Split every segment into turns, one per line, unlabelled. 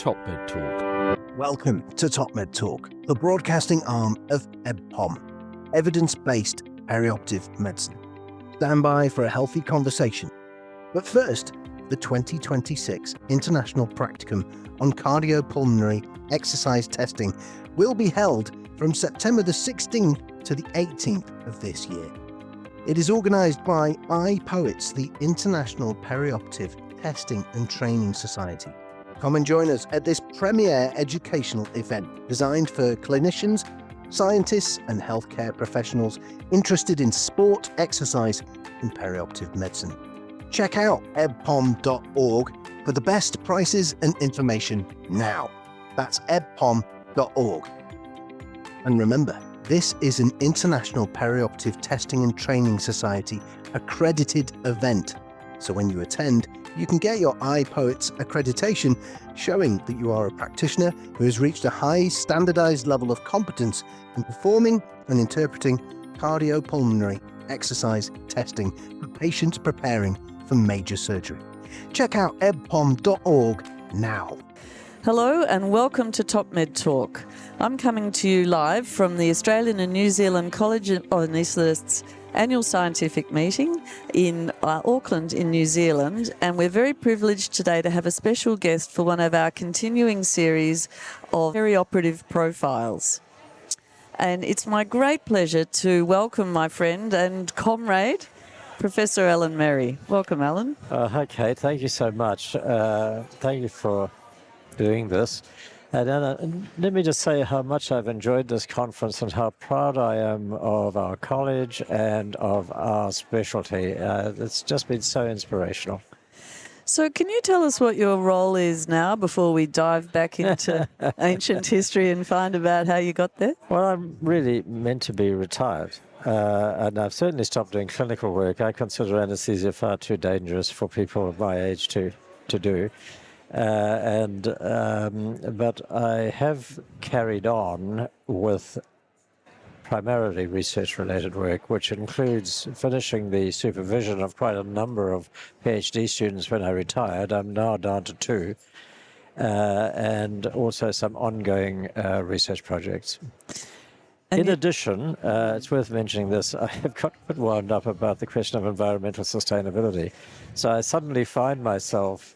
Top Med Talk.
Welcome to Top Med Talk, the broadcasting arm of EBPOM, Evidence-Based Perioperative Medicine. Stand by for a healthy conversation. But first, the 2026 International Practicum on Cardiopulmonary Exercise Testing will be held from September the 16th to the 18th of this year. It is organised by iPoets, the International Perioperative Testing and Training Society. Come and join us at this premier educational event designed for clinicians, scientists and healthcare professionals interested in sport, exercise and perioperative medicine. Check out ebpom.org for the best prices and information now. That's ebpom.org. And remember, this is an International Perioperative Testing and Training Society accredited event. So when you attend, you can get your iPoets accreditation showing that you are a practitioner who has reached a high standardized level of competence in performing and interpreting cardiopulmonary exercise testing for patients preparing for major surgery. Check out ebpom.org now.
Hello and welcome to Top Med Talk. I'm coming to you live from the Australian and New Zealand College of Anaesthetists Annual Scientific Meeting in Auckland in New Zealand, and we're very privileged today to have a special guest for one of our continuing series of perioperative profiles. And it's my great pleasure to welcome my friend and comrade, Professor Alan Merry. Welcome, Alan.
Okay, thank you so much. Thank you for doing this. And Anna, let me just say how much I've enjoyed this conference and how proud I am of our college and of our specialty. It's just been so inspirational.
So can you tell us what your role is now before we dive back into ancient history and find about how you got there?
Well, I'm really meant to be retired. And I've certainly stopped doing clinical work. I consider anaesthesia far too dangerous for people of my age to do. But I have carried on with primarily research-related work, which includes finishing the supervision of quite a number of PhD students when I retired. I'm now down to 2, and also some ongoing research projects. In addition, it's worth mentioning this, I have got a bit wound up about the question of environmental sustainability. So I suddenly find myself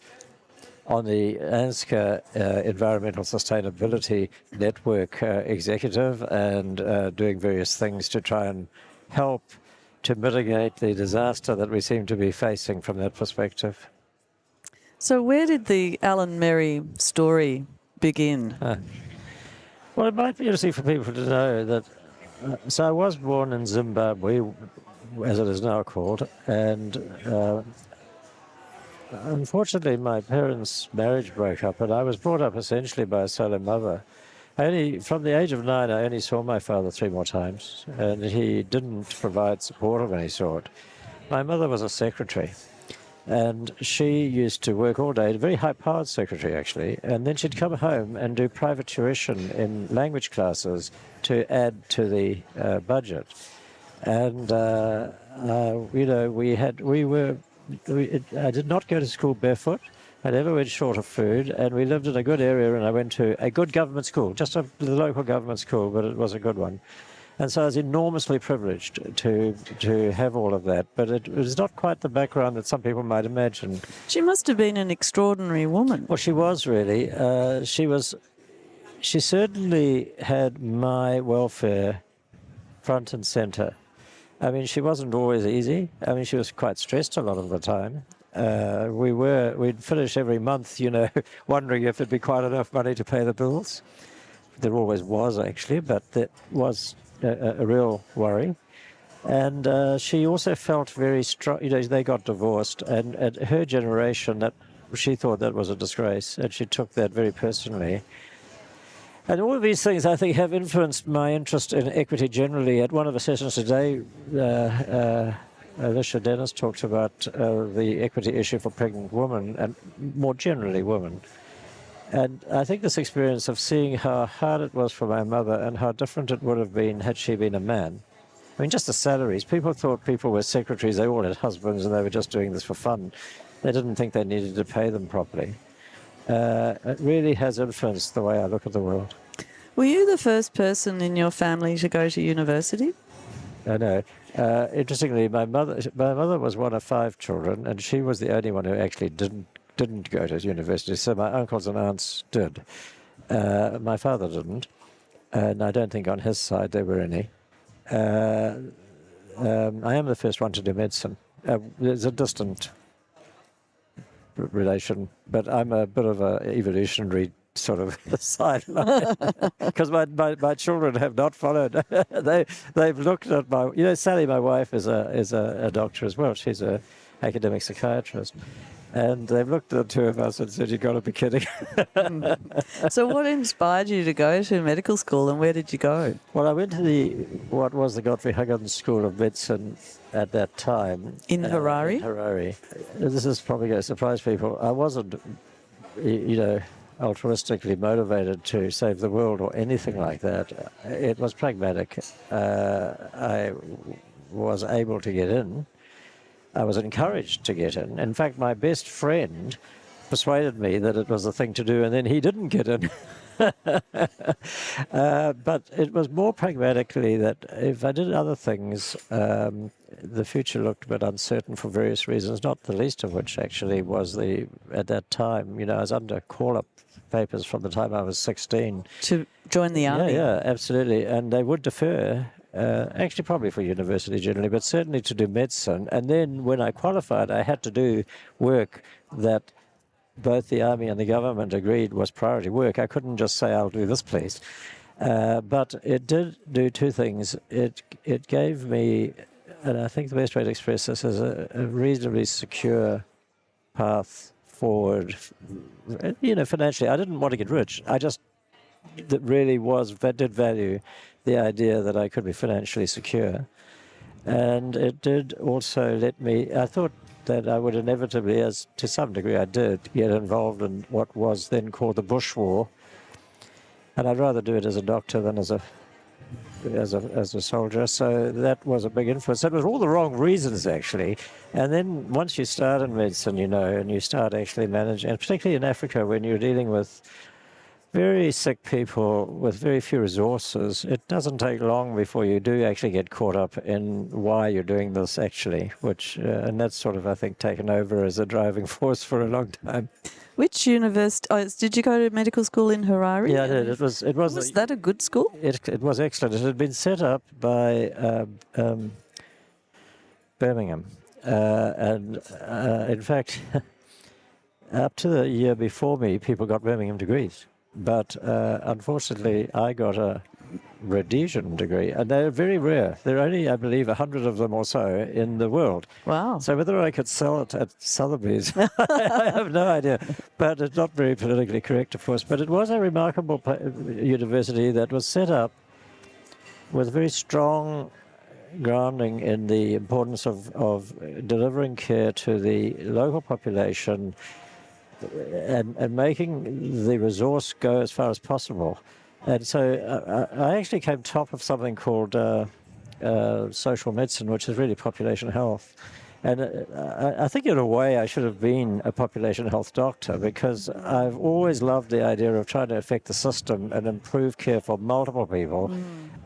on the ANZCA Environmental Sustainability Network executive and doing various things to try and help to mitigate the disaster that we seem to be facing from that perspective.
So where did the Alan Merry story begin?
Well, it might be interesting for people to know that, so I was born in Zimbabwe, as it is now called, and unfortunately, my parents' marriage broke up, and I was brought up essentially by a solo mother. From the age of 9, I only saw my father 3 more times, and he didn't provide support of any sort. My mother was a secretary, and she used to work all day, a very high-powered secretary, actually, and then she'd come home and do private tuition in language classes to add to the budget. And, I did not go to school barefoot. I never went short of food, and we lived in a good area, and I went to a good government school, just the local government school, but it was a good one. And so I was enormously privileged to have all of that, but it was not quite the background that some people might imagine.
She must have been an extraordinary woman.
Well, she was really. She certainly had my welfare front and center. I mean, she wasn't always easy. I mean, she was quite stressed a lot of the time. We'd finish every month, wondering if it'd be quite enough money to pay the bills. There always was, actually, but that was a real worry. And she also felt very strong. They got divorced, and at her generation, she thought that was a disgrace, and she took that very personally. And all of these things, I think, have influenced my interest in equity generally. At one of the sessions today, Alicia Dennis talked about the equity issue for pregnant women and more generally women. And I think this experience of seeing how hard it was for my mother and how different it would have been had she been a man. I mean, just the salaries. People thought people were secretaries. They all had husbands and they were just doing this for fun. They didn't think they needed to pay them properly. it really has influenced the way I look at the world.
Were you the first person in your family to go to university?
I know. Interestingly, my mother was one of 5 children, and she was the only one who actually didn't go to university. So my uncles and aunts did. My father didn't, and I don't think on his side there were any. I am the first one to do medicine. There's a distant relation, but I'm a bit of a evolutionary sort of sideline because my children have not followed. They've looked at Sally, my wife, is a doctor as well. She's a academic psychiatrist. And they've looked at the two of us and said, "You've got to be kidding."
So what inspired you to go to medical school, and where did you go?
Well, I went to what was the Godfrey Huggins School of Medicine at that time.
In Harare?
In Harare. This is probably going to surprise people. I wasn't, altruistically motivated to save the world or anything like that. It was pragmatic. I was able to get in. I was encouraged to get in. In fact, my best friend persuaded me that it was the thing to do, and then he didn't get in. But it was more pragmatically that if I did other things, the future looked a bit uncertain for various reasons, not the least of which actually was at that time, I was under call-up papers from the time I was 16.
To join the army?
Yeah, absolutely. And they would defer. Actually, probably for university generally, but certainly to do medicine. And then when I qualified, I had to do work that both the army and the government agreed was priority work. I couldn't just say, "I'll do this, please." But it did do 2 things. It gave me, and I think the best way to express this is a reasonably secure path forward. Financially, I didn't want to get rich. I just did value the idea that I could be financially secure. And it did also I thought that I would inevitably, as to some degree I did, get involved in what was then called the Bush War. And I'd rather do it as a doctor than as a soldier. So that was a big influence. That was all the wrong reasons, actually. And then once you start in medicine, and you start actually managing, and particularly in Africa, when you're dealing with very sick people with very few resources, it doesn't take long before you do actually get caught up in why you're doing this actually, and that's sort of, I think, taken over as a driving force for a long time.
Which university? Did you go to medical school in Harare?
Yeah, I did. Was
that a good school?
It was excellent. It had been set up by Birmingham. In fact, up to the year before me, people got Birmingham degrees. But unfortunately, I got a Rhodesian degree, and they're very rare. There are only, I believe, 100 of them or so in the world.
Wow.
So whether I could sell it at Sotheby's, I have no idea. But it's not very politically correct, of course. But it was a remarkable university that was set up with very strong grounding in the importance of delivering care to the local population and making the resource go as far as possible. And so I actually came top of something called social medicine, which is really population health. And I think in a way I should have been a population health doctor, because I've always loved the idea of trying to affect the system and improve care for multiple people.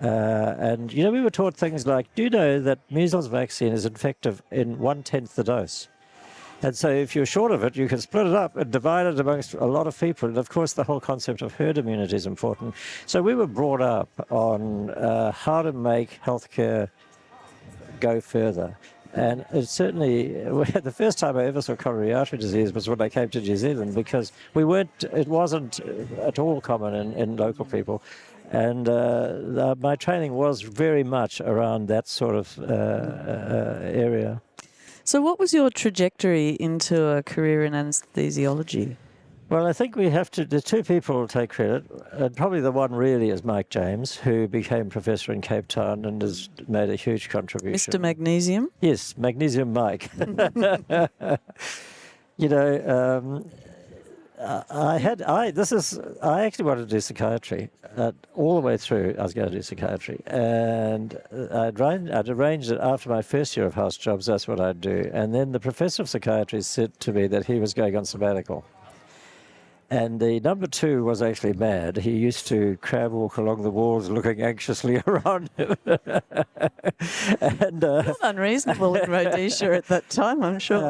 And, we were taught things like, do you know that measles vaccine is effective in 1/10 the dose? And so if you're short of it, you can split it up and divide it amongst a lot of people. And, of course, the whole concept of herd immunity is important. So we were brought up on how to make healthcare go further. And it certainly, the first time I ever saw coronary artery disease was when I came to New Zealand, because it wasn't at all common in local people. And my training was very much around that sort of area.
So what was your trajectory into a career in anaesthesiology?
Well, I think we have to, the 2 people take credit, and probably the one really is Mike James, who became professor in Cape Town and has made a huge contribution.
Mr. Magnesium?
Yes, Magnesium Mike. I actually wanted to do psychiatry. All the way through, I was going to do psychiatry. And I'd arranged it after my first year of house jobs, that's what I'd do. And then the professor of psychiatry said to me that he was going on sabbatical. And the number 2 was actually mad. He used to crab walk along the walls looking anxiously around him. And
Not unreasonable in Rhodesia at that time, I'm sure.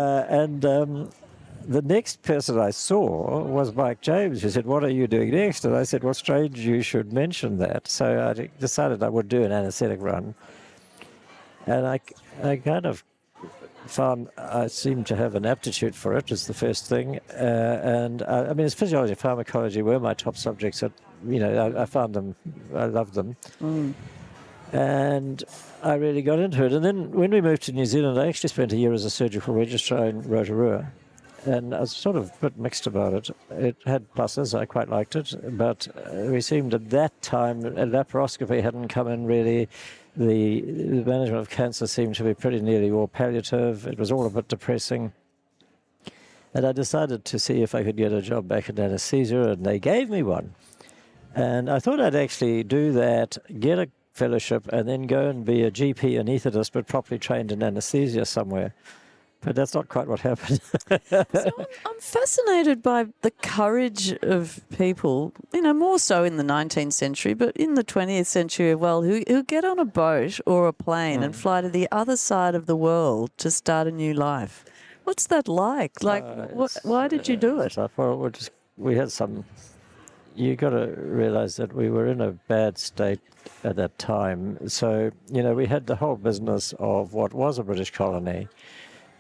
The next person I saw was Mike James, who said, "What are you doing next?" And I said, "Well, strange you should mention that." So I decided I would do an anaesthetic run. And I kind of found I seemed to have an aptitude for it, is the first thing. I mean, it's physiology and pharmacology were my top subjects. I found them, I loved them. And I really got into it. And then when we moved to New Zealand, I actually spent a year as a surgical registrar in Rotorua. And I was sort of a bit mixed about it. It had pluses, I quite liked it, but we seemed at that time, laparoscopy hadn't come in really. The management of cancer seemed to be pretty nearly all palliative. It was all a bit depressing. And I decided to see if I could get a job back in anaesthesia, and they gave me one. And I thought I'd actually do that, get a fellowship, and then go and be a GP anaesthetist, but properly trained in anaesthesia somewhere. But that's not quite what happened.
So I'm fascinated by the courage of people, more so in the 19th century, but in the 20th century as well, who get on a boat or a plane and fly to the other side of the world to start a new life. What's that like? Why did you do it?
Well, we had some... You got to realize that we were in a bad state at that time. So, we had the whole business of what was a British colony,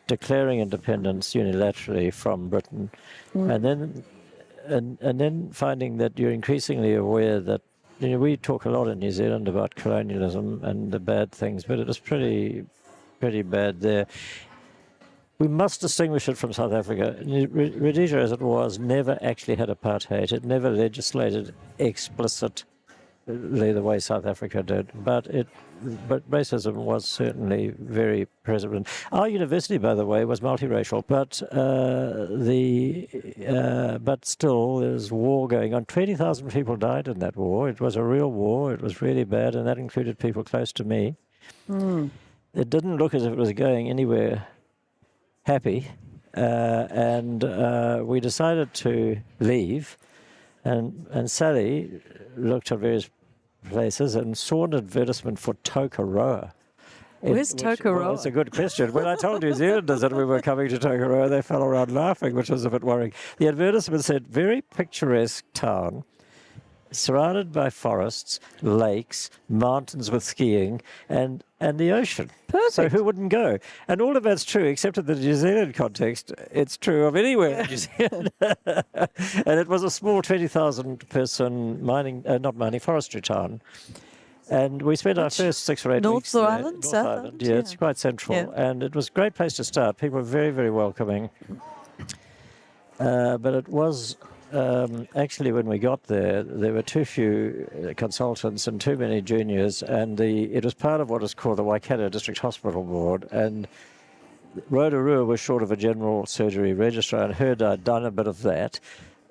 declaring independence unilaterally from Britain, and then finding that you're increasingly aware that we talk a lot in New Zealand about colonialism and the bad things, but it was pretty bad there. We must distinguish it from South Africa. Rhodesia, as it was, never actually had apartheid. It never legislated explicitly the way South Africa did, but racism was certainly very present. Our university, by the way, was multiracial, but still there's war going on. 20,000 people died in that war. It was a real war. It was really bad, and that included people close to me. It didn't look as if it was going anywhere happy, and we decided to leave, and Sally looked at various places and saw an advertisement for Tokoroa.
Where's Tokoroa?
Well, that's a good question. When I told New Zealanders that we were coming to Tokoroa, they fell around laughing, which was a bit worrying. The advertisement said, very picturesque town, surrounded by forests, lakes, mountains with skiing, and the ocean.
Perfect.
So who wouldn't go? And all of that's true, except in the New Zealand context, it's true of anywhere in New Zealand. And it was a small 20,000 person forestry town. And we spent our first 6 or 8 weeks there.
North Island, South Island?
Yeah, it's quite central.
Yeah.
And it was a great place to start. People were very, very welcoming. But it was... actually, when we got there were too few consultants and too many juniors, and it was part of what is called the Waikato District Hospital Board, and Rotorua was short of a general surgery registrar and heard I'd done a bit of that,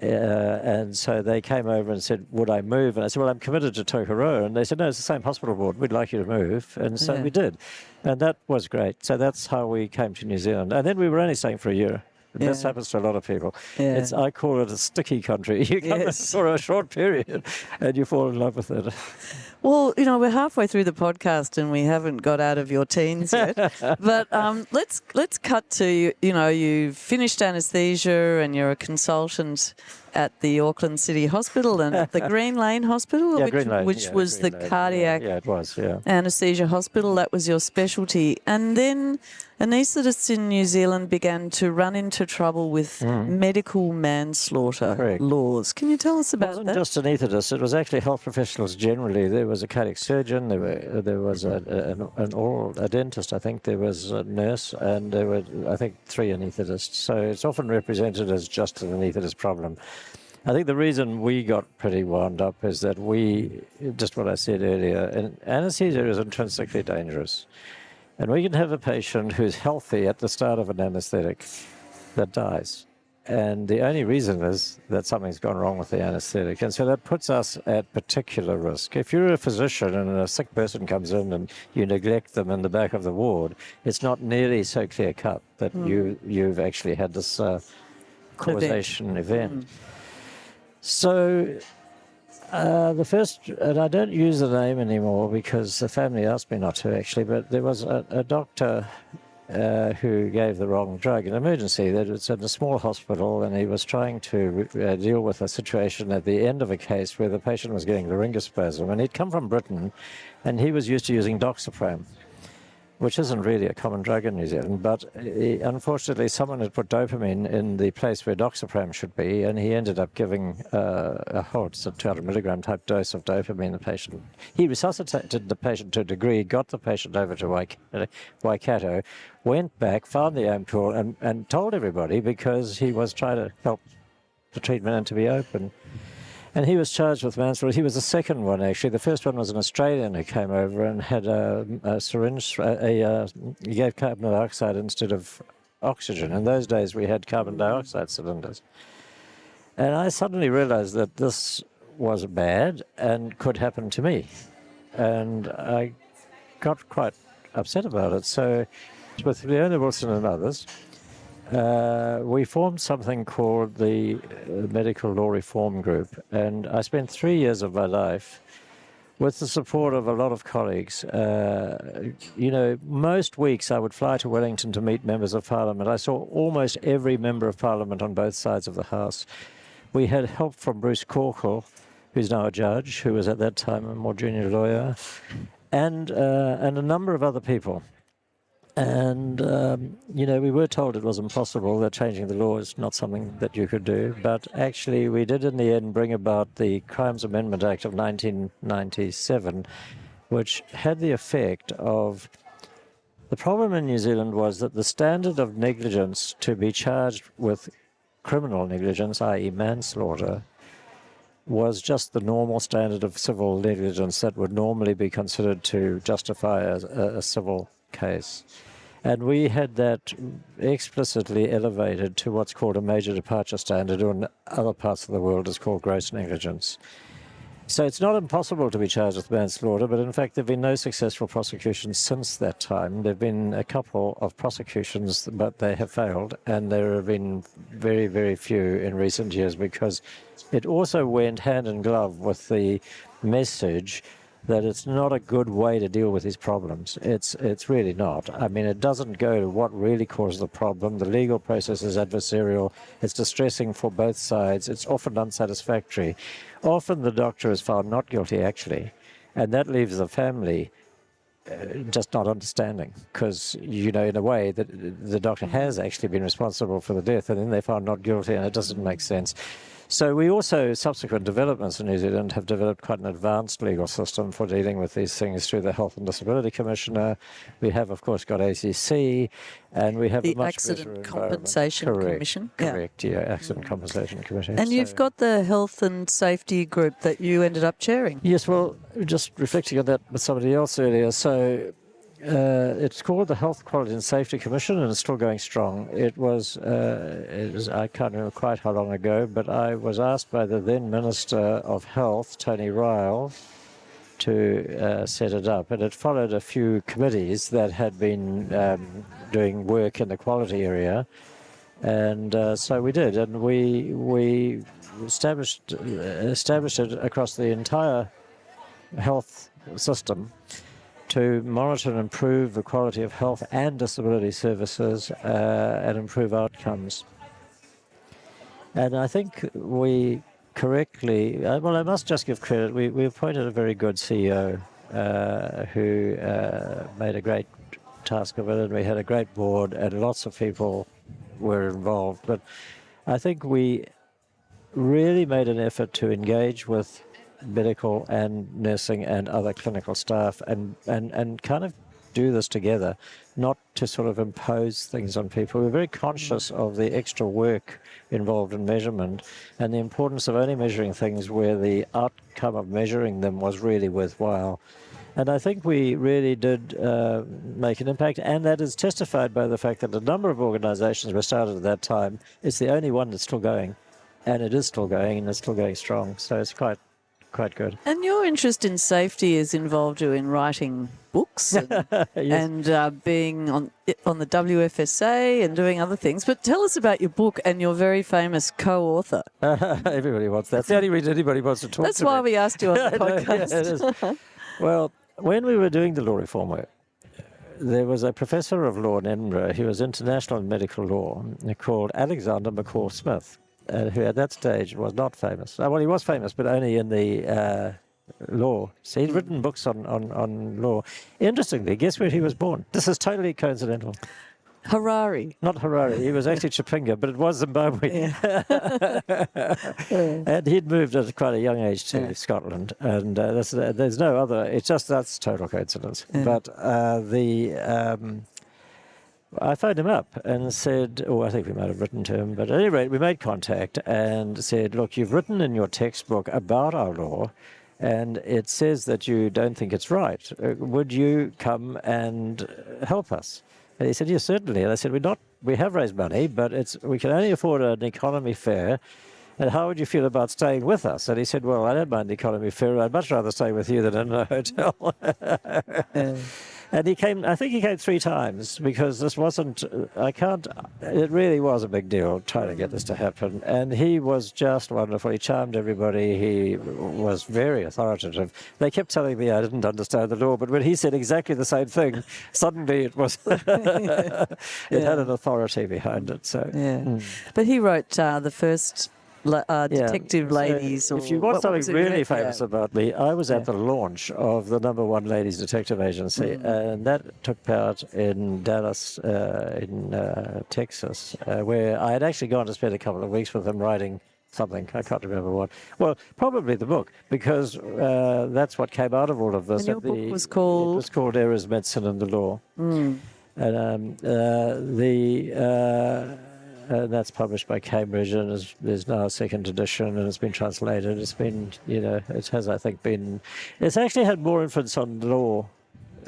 and so they came over and said, would I move? And I said, well, I'm committed to Tokoroa, and they said, no, it's the same hospital board, we'd like you to move, and so we did, and that was great. So that's how we came to New Zealand, and then we were only staying for a year. This happens to a lot of people.
Yeah.
I call it a sticky country. You come for a short period and you fall in love with it.
Well, we're halfway through the podcast and we haven't got out of your teens yet. But let's cut to, you finished anaesthesia and you're a consultant at the Auckland City Hospital and at the Green Lane Hospital, which was the cardiac anaesthesia hospital. That was your specialty. And then anaesthetists in New Zealand began to run into trouble with medical manslaughter laws. Can you tell us about that?
It wasn't just anaesthetists, it was actually health professionals generally. There was a cardiac surgeon, there was a dentist, I think, there was a nurse, and there were, I think, 3 anaesthetists. So it's often represented as just an anaesthetist problem. I think the reason we got pretty wound up is that just what I said earlier, anaesthesia is intrinsically dangerous. And we can have a patient who's healthy at the start of an anaesthetic that dies. And the only reason is that something's gone wrong with the anaesthetic. And so that puts us at particular risk. If you're a physician and a sick person comes in and you neglect them in the back of the ward, it's not nearly so clear-cut that you've actually had this causation event. So the first, and I don't use the name anymore because the family asked me not to actually, but there was a doctor who gave the wrong drug in emergency. That it's in a small hospital, and he was trying to deal with a situation at the end of a case where the patient was getting laryngospasm, and he'd come from Britain, and he was used to using doxapram, which isn't really a common drug in New Zealand, but unfortunately someone had put dopamine in the place where doxapram should be, and he ended up giving a 200 milligram type dose of dopamine to the patient. He resuscitated the patient to a degree, got the patient over to Waikato, went back, found the ampoule, and told everybody because he was trying to help the treatment and to be open. And he was charged with manslaughter. He was the second one, actually. The first one was an Australian who came over and had a syringe. He gave carbon dioxide instead of oxygen. In those days, we had carbon dioxide cylinders. And I suddenly realized that this was bad and could happen to me. And I got quite upset about it. So with Leona Wilson and others, we formed something called the Medical Law Reform Group, and I spent 3 years of my life with the support of a lot of colleagues. Most weeks I would fly to Wellington to meet members of Parliament. I saw almost every member of Parliament on both sides of the House. We had help from Bruce Corkle, who's now a judge, who was at that time a more junior lawyer, and a number of other people. And, we were told it was impossible, that changing the law is not something that you could do. But actually, we did in the end bring about the Crimes Amendment Act of 1997, which had the effect of... The problem in New Zealand was that the standard of negligence to be charged with criminal negligence, i.e. manslaughter, was just the normal standard of civil negligence that would normally be considered to justify a civil case. And we had that explicitly elevated to what's called a major departure standard, or in other parts of the world is called gross negligence. So it's not impossible to be charged with manslaughter, but in fact there have been no successful prosecutions since that time. There have been a couple of prosecutions, but they have failed, and there have been very, very few in recent years, because it also went hand in glove with the message that it's not a good way to deal with these problems. It's really not. I mean, it doesn't go to what really causes the problem. The legal process is adversarial. It's distressing for both sides. It's often unsatisfactory. Often the doctor is found not guilty, actually, and that leaves the family just not understanding, because, in a way, that the doctor has actually been responsible for the death, and then they're found not guilty, and it doesn't make sense. So we also, subsequent developments in New Zealand, have developed quite an advanced legal system for dealing with these things through the Health and Disability Commissioner. We have, of course, got ACC, and we have
the
a much
Accident
better
Compensation Commission.
Correct, yeah, Accident Compensation Commission.
And you've got the Health and Safety Group that you ended up chairing.
Yes, well, just reflecting on that with somebody else earlier, so it's called the Health, Quality and Safety Commission, and it's still going strong. It was, I can't remember quite how long ago, but I was asked by the then Minister of Health, Tony Ryle, to set it up. And it followed a few committees that had been doing work in the quality area. And so we did, and we established it across the entire health system to monitor and improve the quality of health and disability services and improve outcomes. And I think we correctly, well, I must just give credit, we appointed a very good CEO who made a great task of it, and we had a great board, and lots of people were involved. But I think we really made an effort to engage with medical and nursing and other clinical staff and kind of do this together, not to sort of impose things on people. We're very conscious of the extra work involved in measurement and the importance of only measuring things where the outcome of measuring them was really worthwhile. And I think we really did make an impact, and that is testified by the fact that a number of organizations were started at that time. It's the only one that's still going, and it is still going, and it's still going strong. So it's quite quite good.
And your interest in safety has involved you in writing books and,
Yes.
and being on the WFSA and doing other things. But tell us about your book and your very famous co-author.
Everybody wants that. That's the only reason anybody wants to talk
That's
to
why
me.
we asked you on the
I know, yeah,
podcast.
it is. Well, when we were doing the law reform work, there was a professor of law in Edinburgh who was international in medical law called Alexander McCall Smith, who at that stage was not famous. Well, he was famous, but only in the law. So he'd written books on law. Interestingly, guess where he was born? This is totally coincidental.
Harare.
Not Harare. He was actually Chipinga, but it was Zimbabwe.
Yeah.
And he'd moved at quite a young age to Scotland. And there's no other. It's just that's total coincidence.
Yeah.
But I phoned him up and said, I think we might have written to him, but at any rate, we made contact and said, look, you've written in your textbook about our law, and it says that you don't think it's right. Would you come and help us? And he said, yes, certainly. And I said, we have raised money, but we can only afford an economy fare. And how would you feel about staying with us? And he said, well, I don't mind the economy fare. I'd much rather stay with you than in a hotel. And he came, I think he came 3 times because this wasn't, it really was a big deal trying to get this to happen. And he was just wonderful. He charmed everybody. He was very authoritative. They kept telling me I didn't understand the law, but when he said exactly the same thing, suddenly it was, it had an authority behind it. So,
But he wrote the first Detective Ladies.
So if you want something really famous about me, I was at the launch of the #1 ladies detective agency, and that took part in Dallas, in Texas, where I had actually gone to spend a couple of weeks with them writing something. I can't remember what. Well, probably the book, because that's what came out of all of this.
And your book was called?
It was called Errors, Medicine and the Law. And that's published by Cambridge, and there's now a 2nd edition, and it's been translated. It's been, it has, I think, it's actually had more influence on law.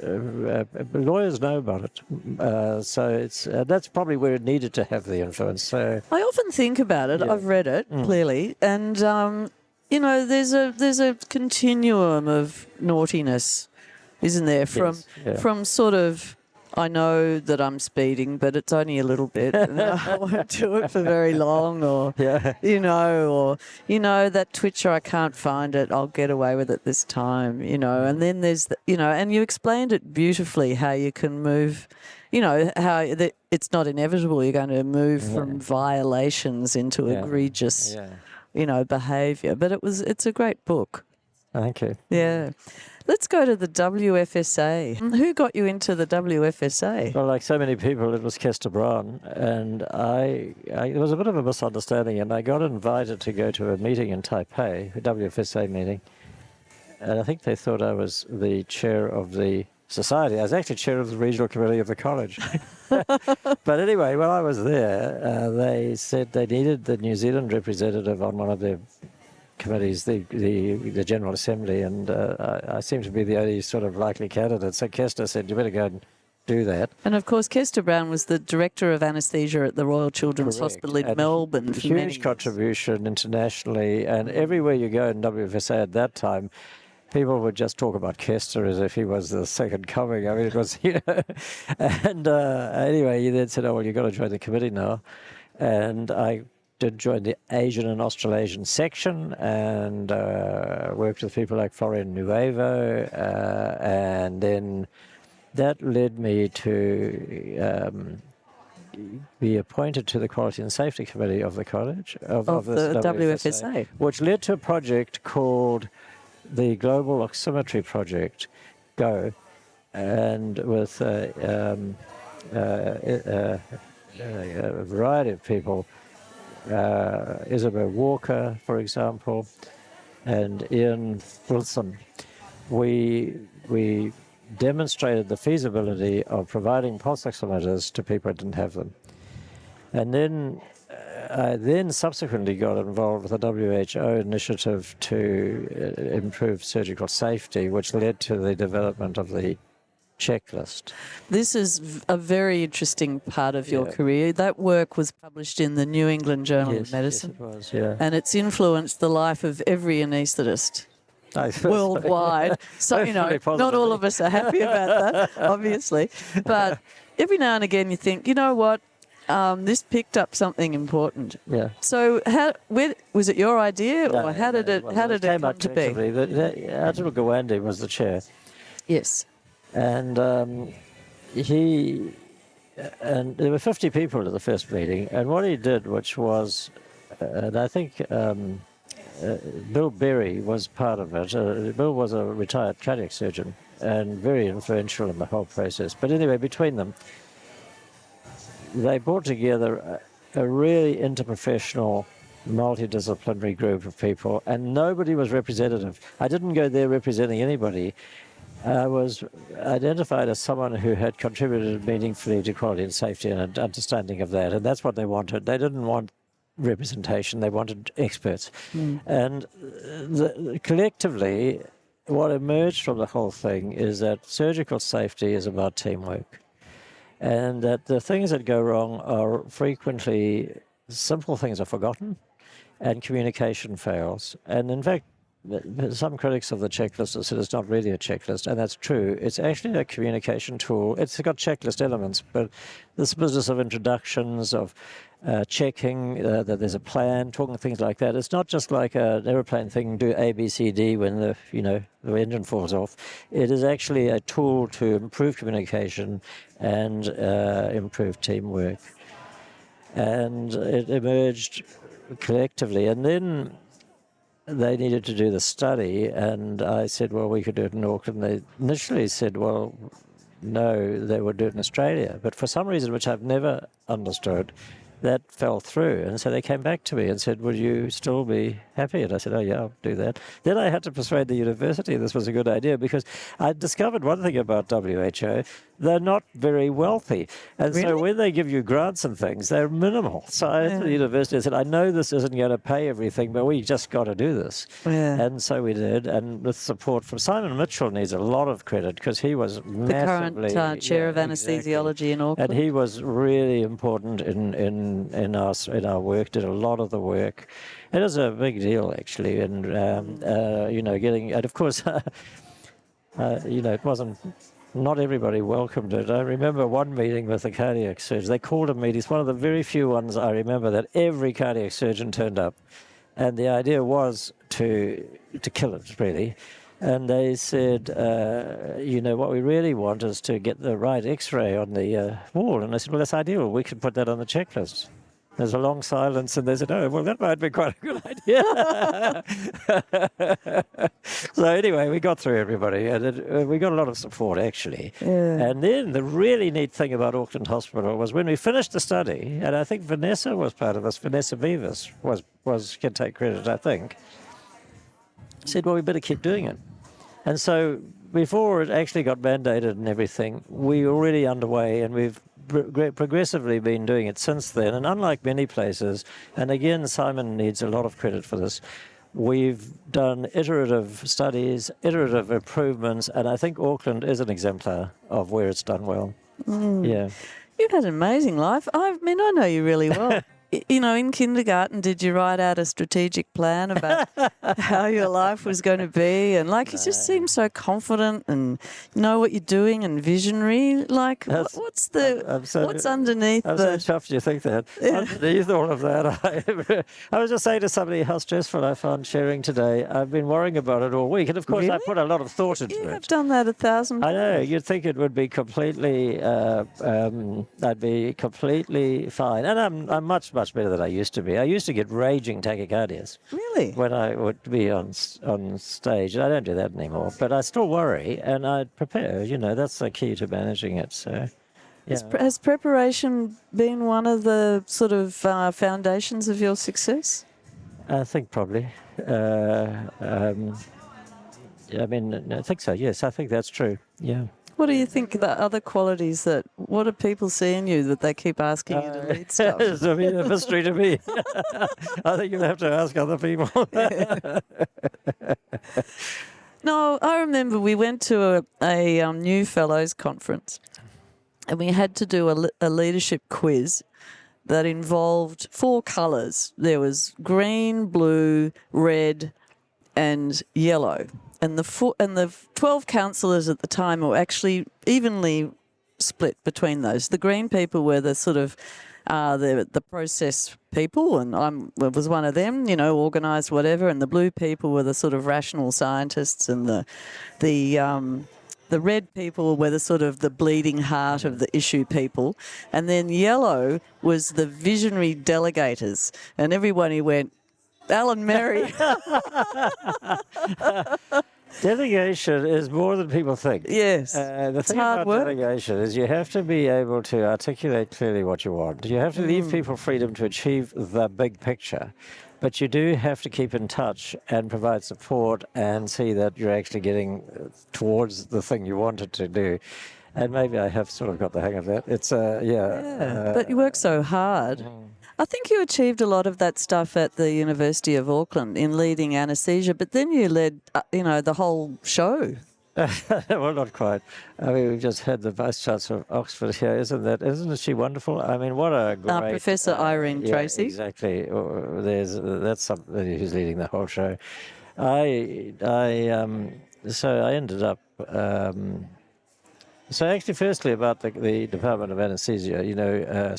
Lawyers know about it, so that's probably where it needed to have the influence. So
I often think about it. I've read it clearly, and there's a continuum of naughtiness, isn't there? From sort of, I know that I'm speeding, but it's only a little bit, and I won't do it for very long, or that twitcher, I can't find it, I'll get away with it this time, and then there's and you explained it beautifully how you can move, how it's not inevitable you're going to move from violations into egregious behaviour. But it's a great book.
Thank you.
Yeah. Let's go to the WFSA. Who got you into the WFSA?
Well, like so many people, it was Kester Brown, and it was a bit of a misunderstanding, and I got invited to go to a meeting in Taipei, a WFSA meeting, and I think they thought I was the chair of the society. I was actually chair of the regional committee of the college. But anyway, while I was there, they said they needed the New Zealand representative on one of their committees, the General Assembly, and I seem to be the only sort of likely candidate. So Kester said, you better go and do that.
And of course, Kester Brown was the director of anaesthesia at the Royal Children's Hospital in Melbourne.
Huge contribution internationally, and everywhere you go in WFSA at that time, people would just talk about Kester as if he was the second coming. I mean, it was, And anyway, he then said, oh, well, you've got to join the committee now. And I did join the Asian and Australasian section, and worked with people like Florian Nuevo, and then that led me to be appointed to the Quality and Safety Committee of the college, of
the WFSA,
which led to a project called the Global Oximetry Project, GO, and with a variety of people, Isabel Walker, for example, and Ian Wilson. We demonstrated the feasibility of providing pulse oximeters to people who didn't have them. And then I subsequently got involved with the WHO initiative to improve surgical safety, which led to the development of the checklist.
This is a very interesting part of your career. That work was published in the New England Journal of Medicine.
Yes, it was,
and it's influenced the life of every anaesthetist. worldwide. So, you know,
Hopefully
not all
positively.
of us are happy about that, obviously. But every now and again you think, you know what, this picked up something important.
Yeah.
So where, was it your idea, or how did it
came
come
out
to be?
collectively. Admiral Gawande was the chair,
Yes.
and and there were 50 people at the first meeting, and what he did, which was, and I think Bill Berry was part of it. Bill was a retired cardiac surgeon and very influential in the whole process. But anyway, between them, they brought together a really interprofessional, multidisciplinary group of people, and nobody was representative. I didn't go there representing anybody. I was identified as someone who had contributed meaningfully to quality and safety and understanding of that, and that's what they wanted. They didn't want representation, they wanted experts. And collectively, what emerged from the whole thing is that surgical safety is about teamwork, and that the things that go wrong are frequently simple things are forgotten and communication fails. And in fact, some critics of the checklist have said it's not really a checklist, and that's true. It's actually a communication tool. It's got checklist elements, but this business of introductions, of checking that there's a plan, talking things like that. It's not just like an aeroplane thing, do A, B, C, D when the engine falls off. It is actually a tool to improve communication and improve teamwork. And it emerged collectively, and then they needed to do the study, and I said, well, we could do it in Auckland. They initially said, well, no, they would do it in Australia. But for some reason, which I've never understood, that fell through. And so they came back to me and said, would you still be happy? And I said, oh, yeah, I'll do that. Then I had to persuade the university this was a good idea, because I discovered one thing about WHO. They're not very wealthy. And so when they give you grants and things, they're minimal. So I went to the university and said, I know this isn't going to pay everything, but we just got to do this. And so we did. And with support from Simon Mitchell, needs a lot of credit, because he was massively...
The current chair of anaesthesiology in Auckland.
And he was really important in our work, did a lot of the work. It was a big deal, actually. And, getting... And of course, it wasn't... Not everybody welcomed it. I remember one meeting with the cardiac surgeon. They called a meeting. It's one of the very few ones I remember that every cardiac surgeon turned up. And the idea was to kill it, really. And they said, what we really want is to get the right X-ray on the wall. And I said, well, that's ideal. We could put that on the checklist. There's a long silence, and they said, oh, well, that might be quite a good idea. So anyway, we got through everybody, and we got a lot of support, actually. And then the really neat thing about Auckland Hospital was when we finished the study, and I think Vanessa was part of this, Vanessa Beavis can take credit, I think, said, well, we better keep doing it. And so before it actually got mandated and everything, we were already underway, and we've progressively been doing it since then. And unlike many places, and again, Simon needs a lot of credit for this, we've done iterative studies, iterative improvements, and I think Auckland is an exemplar of where it's done well. Yeah.
You've had an amazing life. I mean, I know you really well. In kindergarten, did you write out a strategic plan about how your life was going to be? And you just seem so confident and know what you're doing and visionary. What's underneath
I'm so chuffed you think that. Underneath all of that, I was just saying to somebody how stressful I found sharing today. I've been worrying about it all week. And of course, I put a lot of thought into it.
You have done that 1,000 times.
I know. You'd think it would be completely, I'd be completely fine. And I'm much better than I used to be. I used to get raging tachycardias.
Really?
When I would be on stage. And I don't do that anymore. But I still worry, and I prepare. That's the key to managing it. So, yeah.
Has preparation been one of the sort of foundations of your success?
I think probably. I think so, yes. I think that's true. Yeah.
What do you think the other qualities what do people see in you that they keep asking you to lead stuff?
It's a mystery to me. I think you'll have to ask other people.
No, I remember we went to a New Fellows conference, and we had to do a leadership quiz that involved 4 colours. There was green, blue, red, and yellow. and the 12 councillors at the time were actually evenly split between those. The green people were the sort of the process people, and I was one of them, organised whatever, and the blue people were the sort of rational scientists, and the red people were the sort of the bleeding heart of the issue people, and then yellow was the visionary delegators, and everybody went, Alan Merry.
Delegation is more than people think.
Yes.
The thing about delegation is you have to be able to articulate clearly what you want. You have to leave people freedom to achieve the big picture, but you do have to keep in touch and provide support and see that you're actually getting towards the thing you wanted to do. And maybe I have sort of got the hang of that. It's,
but you work so hard. I think you achieved a lot of that stuff at the University of Auckland in leading anaesthesia, but then you led, the whole show.
Well, not quite. I mean, we've just had the Vice Chancellor of Oxford here, isn't she wonderful? I mean, what a great...
Professor Irene Tracy.
Exactly. That's somebody who's leading the whole show. So I ended up... So actually, firstly, about the Department of Anaesthesia,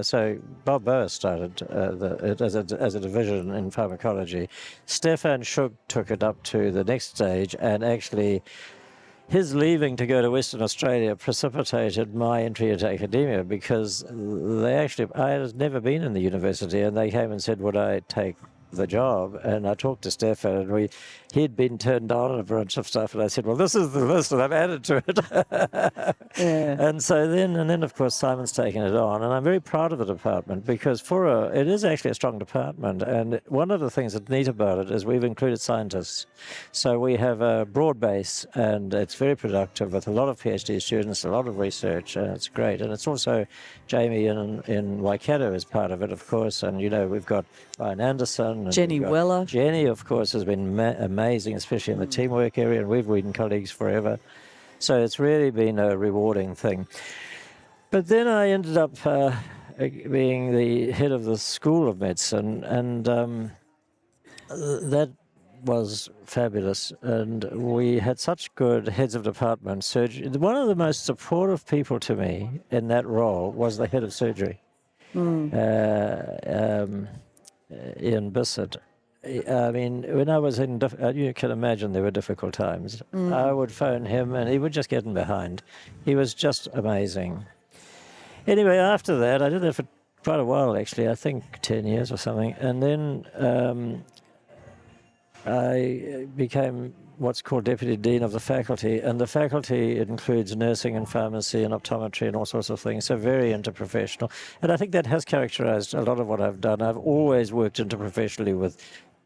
so Bob Boer started it as a division in pharmacology. Stefan Schug took it up to the next stage, and actually his leaving to go to Western Australia precipitated my entry into academia, because I had never been in the university, and they came and said, would I take the job? And I talked to Stefan, and he'd been turned down on a bunch of stuff, and I said, well, this is the list, and I've added to it. And so then of course Simon's taken it on, and I'm very proud of the department, because it is actually a strong department, and one of the things that's neat about it is we've included scientists. So we have a broad base, and it's very productive with a lot of PhD students, a lot of research, and it's great. And it's also Jamie in Waikato is part of it, of course, and we've got Ryan Anderson, and
Jenny Weller.
Jenny, of course, has been amazing, especially in the teamwork area, and we've been colleagues forever. So it's really been a rewarding thing. But then I ended up being the head of the School of Medicine, and that was fabulous. And we had such good heads of department. Surgery. One of the most supportive people to me in that role was the head of surgery. Ian Bissett. I mean, when I was you can imagine there were difficult times. I would phone him, and he would just get in behind. He was just amazing. Anyway, after that, I did that for quite a while, actually, I think 10 years or something. And then I became what's called Deputy Dean of the faculty, and the faculty includes nursing and pharmacy and optometry and all sorts of things, so very interprofessional. And I think that has characterized a lot of what I've done. I've always worked interprofessionally with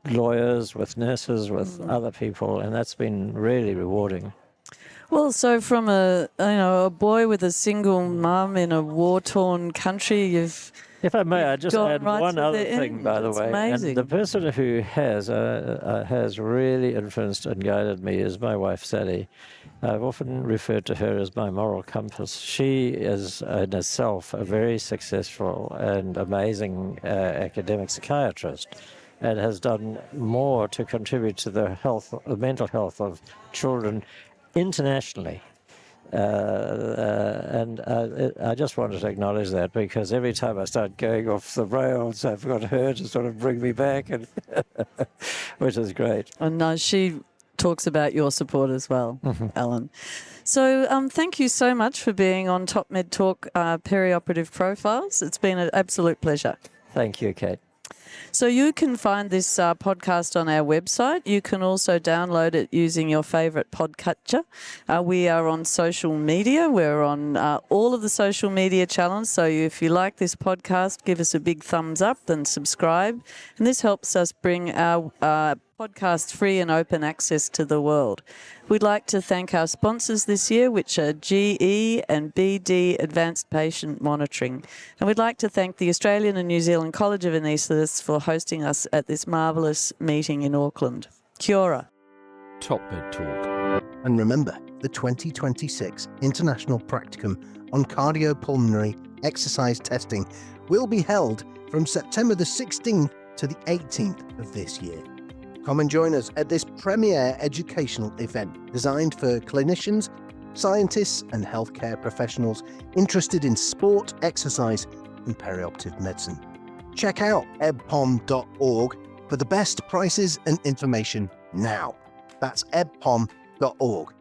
lawyers, with nurses, with other people, and that's been really rewarding.
Well, so from a boy with a single mum in a war-torn country,
If I may, I just add
right
one other thing,
end.
by the
That's
way.
amazing.
And the person who has really influenced and guided me is my wife, Sally. I've often referred to her as my moral compass. She is in herself a very successful and amazing academic psychiatrist, and has done more to contribute to the mental health of children internationally. And I just wanted to acknowledge that, because every time I start going off the rails, I've got her to sort of bring me back, and which is great.
And she talks about your support as well, Alan. So thank you so much for being on Top Med Talk Perioperative Profiles. It's been an absolute pleasure.
Thank you, Kate.
So you can find this podcast on our website. You can also download it using your favourite podcatcher. We are on social media. We're on all of the social media channels. So if you like this podcast, give us a big thumbs up and subscribe. And this helps us bring our podcast free and open access to the world. We'd like to thank our sponsors this year, which are GE and BD Advanced Patient Monitoring. And we'd like to thank the Australian and New Zealand College of Anaesthetists for hosting us at this marvellous meeting in Auckland. Kia ora.
Top Med Talk.
And remember, the 2026 International Practicum on Cardiopulmonary Exercise Testing will be held from September the 16th to the 18th of this year. Come and join us at this premier educational event designed for clinicians, scientists and healthcare professionals interested in sport, exercise and perioperative medicine. Check out ebpom.org for the best prices and information now. That's ebpom.org.